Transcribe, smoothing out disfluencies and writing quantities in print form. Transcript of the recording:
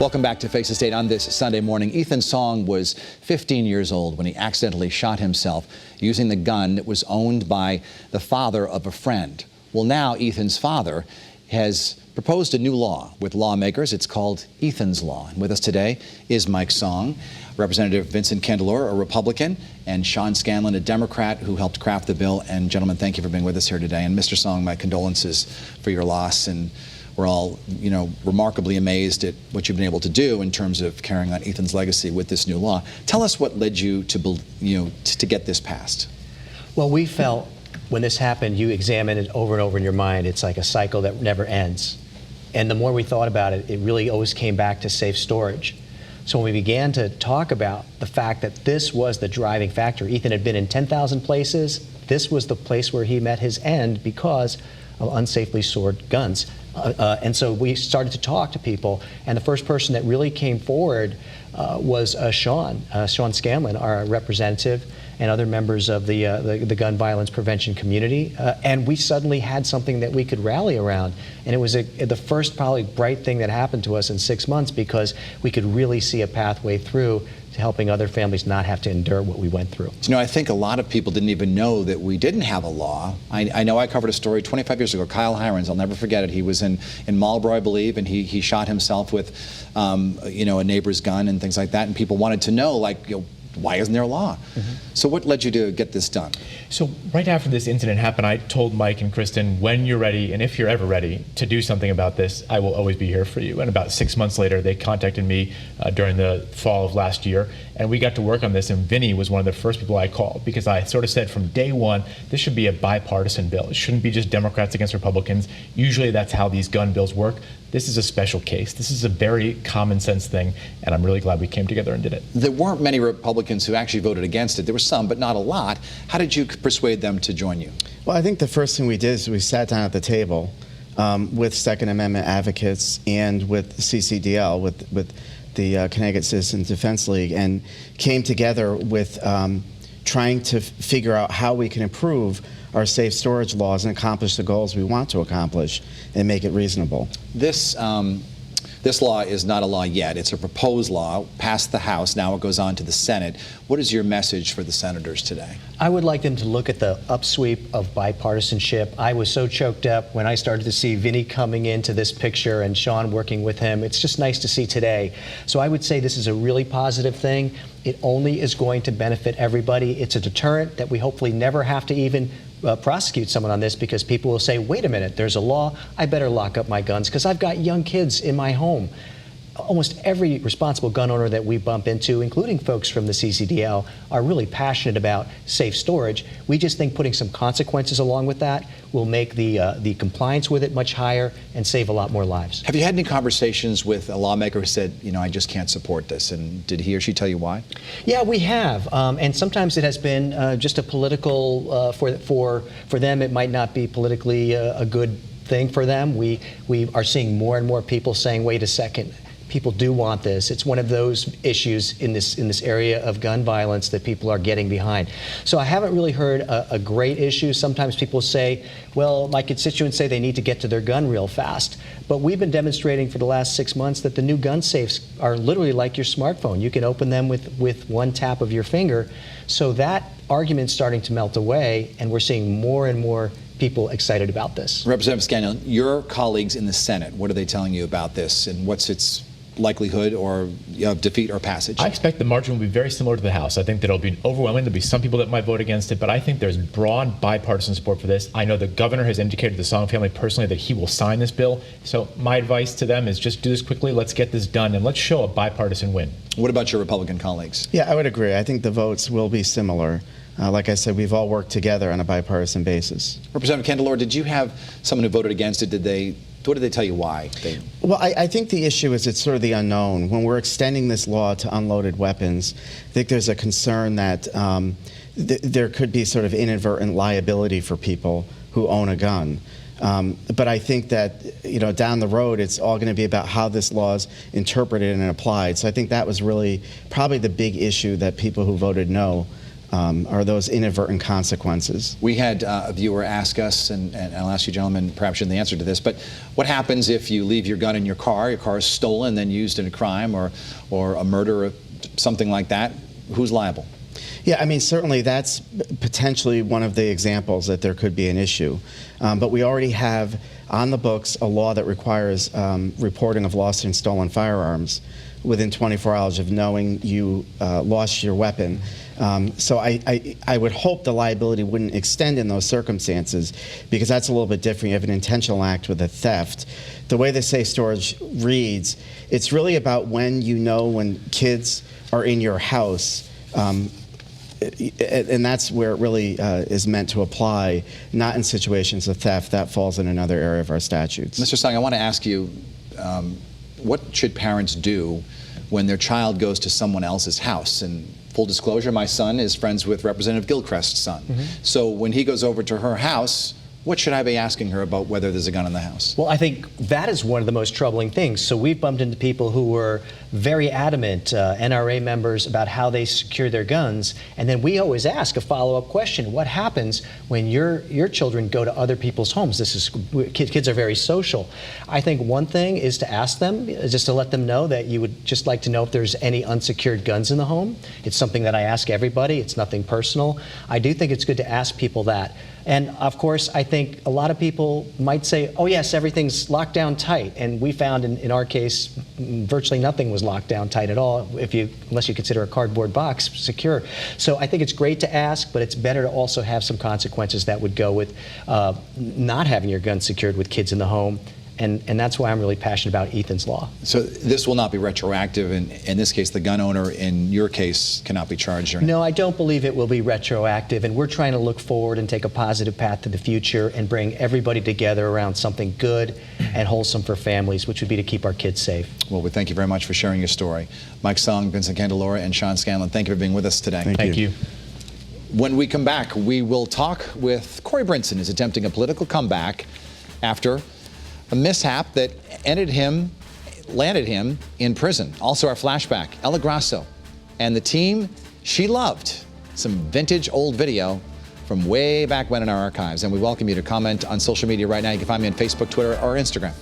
Welcome back to Face the State on this Sunday morning. Ethan Song was 15 years old when he accidentally shot himself using the gun that was owned by the father of a friend. Well, now Ethan's father has proposed a new law with lawmakers. It's called Ethan's Law. And with us today is Mike Song, Representative Vincent Candelora, a Republican, and Sean Scanlon, a Democrat, who helped craft the bill. And gentlemen, thank you for being with us here today. And Mr. Song, my condolences for your loss. And we're all, remarkably amazed at what you've been able to do in terms of carrying on Ethan's legacy with this new law. Tell us what led you to, to get this passed. Well, we felt when this happened, you examine it over and over in your mind. It's like a cycle that never ends. And the more we thought about it, it really always came back to safe storage. So when we began to talk about the fact that this was the driving factor, Ethan had been in 10,000 places. This was the place where he met his end because of unsafely stored guns. And so we started to talk to people, and the first person that really came forward was Sean Scanlon, our representative, and other members of the gun violence prevention community. And we suddenly had something that we could rally around. And it was the first probably bright thing that happened to us in 6 months, because we could really see a pathway through to helping other families not have to endure what we went through. I think a lot of people didn't even know that we didn't have a law. I know I covered a story 25 years ago, Kyle Hirons, I'll never forget it. He was in Marlboro, I believe, and he shot himself with, a neighbor's gun and things like that, and people wanted to know, why isn't there a law? Mm-hmm. So what led you to get this done? So right after this incident happened, I told Mike and Kristen, when you're ready, and if you're ever ready to do something about this, I will always be here for you. And about 6 months later, they contacted me during the fall of last year, and we got to work on this, and Vinny was one of the first people I called, because I sort of said from day one, this should be a bipartisan bill. It shouldn't be just Democrats against Republicans. Usually that's how these gun bills work. This is a special case. This is a very common sense thing, and I'm really glad we came together and did it. There weren't many Republicans who actually voted against it. There were some, but not a lot. How did you persuade them to join you? Well, I think the first thing we did is we sat down at the table with Second Amendment advocates and with CCDL, with the Connecticut Citizens Defense League, and came together with trying to figure out how we can improve our safe storage laws and accomplish the goals we want to accomplish and make it reasonable. This law is not a law yet. It's a proposed law, passed the House. Now it goes on to the Senate. What is your message for the senators today? I would like them to look at the upsweep of bipartisanship. I was so choked up when I started to see Vinny coming into this picture and Sean working with him. It's just nice to see today. So I would say this is a really positive thing. It only is going to benefit everybody. It's a deterrent that we hopefully never have to even prosecute someone on this, because people will say, wait a minute, there's a law, I better lock up my guns because I've got young kids in my home. Almost every responsible gun owner that we bump into, including folks from the CCDL, are really passionate about safe storage. We just think putting some consequences along with that will make the compliance with it much higher and save a lot more lives. Have you had any conversations with a lawmaker who said, I just can't support this, and did he or she tell you why? Yeah, we have, and sometimes it has been just a political, for them it might not be politically a good thing for them. We are seeing more and more people saying, wait a second, people do want this. It's one of those issues in this area of gun violence that people are getting behind. So I haven't really heard a great issue. Sometimes people say, well, my constituents say they need to get to their gun real fast. But we've been demonstrating for the last 6 months that the new gun safes are literally like your smartphone. You can open them with one tap of your finger. So that argument's starting to melt away, and we're seeing more and more people excited about this. Representative Scanlon, your colleagues in the Senate, what are they telling you about this, and what's its likelihood or defeat or passage? I expect the margin will be very similar to the House. I think that it'll be overwhelming. There'll be some people that might vote against it, but I think there's broad bipartisan support for this. I know the governor has indicated to the Song family personally that he will sign this bill. So my advice to them is just do this quickly. Let's get this done, and let's show a bipartisan win. What about your Republican colleagues? Yeah, I would agree. I think the votes will be similar. Like I said, we've all worked together on a bipartisan basis. Representative Candelora, did you have someone who voted against it? What did they tell you why? Well, I think the issue is it's sort of the unknown. When we're extending this law to unloaded weapons, I think there's a concern that there could be sort of inadvertent liability for people who own a gun. But I think that, down the road, it's all going to be about how this law is interpreted and applied. So I think that was really probably the big issue that people who voted no are those inadvertent consequences. We had a viewer ask us, and I'll ask you gentlemen, perhaps you know the answer to this, but what happens if you leave your gun in your car is stolen, then used in a crime or a murder or something like that? Who's liable? Yeah, I mean, certainly that's potentially one of the examples that there could be an issue. But we already have on the books a law that requires reporting of lost and stolen firearms within 24 hours of knowing you lost your weapon. So I would hope the liability wouldn't extend in those circumstances, because that's a little bit different. You have an intentional act with a theft. The way the safe storage reads, it's really about when you know when kids are in your house, and that's where it really is meant to apply, not in situations of theft. That falls in another area of our statutes. Mr. Sung, I want to ask you, what should parents do when their child goes to someone else's house? And full disclosure, my son is friends with Representative Gilchrist's son. So when he goes over to her house, what should I be asking her about whether there's a gun in the house? Well, I think that is one of the most troubling things. So we've bumped into people who were very adamant, NRA members, about how they secure their guns. And then we always ask a follow-up question. What happens when your children go to other people's homes? Kids are very social. I think one thing is to ask them, just to let them know that you would just like to know if there's any unsecured guns in the home. It's something that I ask everybody. It's nothing personal. I do think it's good to ask people that. And of course, I think a lot of people might say, oh yes, everything's locked down tight. And we found in our case, virtually nothing was locked down tight at all, unless you consider a cardboard box secure. So I think it's great to ask, but it's better to also have some consequences that would go with not having your gun secured with kids in the home. And that's why I'm really passionate about Ethan's law. So this will not be retroactive. In this case, the gun owner, in your case, cannot be charged? No, I don't believe it will be retroactive. And we're trying to look forward and take a positive path to the future and bring everybody together around something good and wholesome for families, which would be to keep our kids safe. Well, we thank you very much for sharing your story. Mike Sung, Vincent Candelora, and Sean Scanlon, thank you for being with us today. Thank you. When we come back, we will talk with Corey Brinson, who's attempting a political comeback after a mishap that landed him in prison. Also our flashback, Ella Grasso and the team she loved. Some vintage old video from way back when in our archives. And we welcome you to comment on social media right now. You can find me on Facebook, Twitter, or Instagram.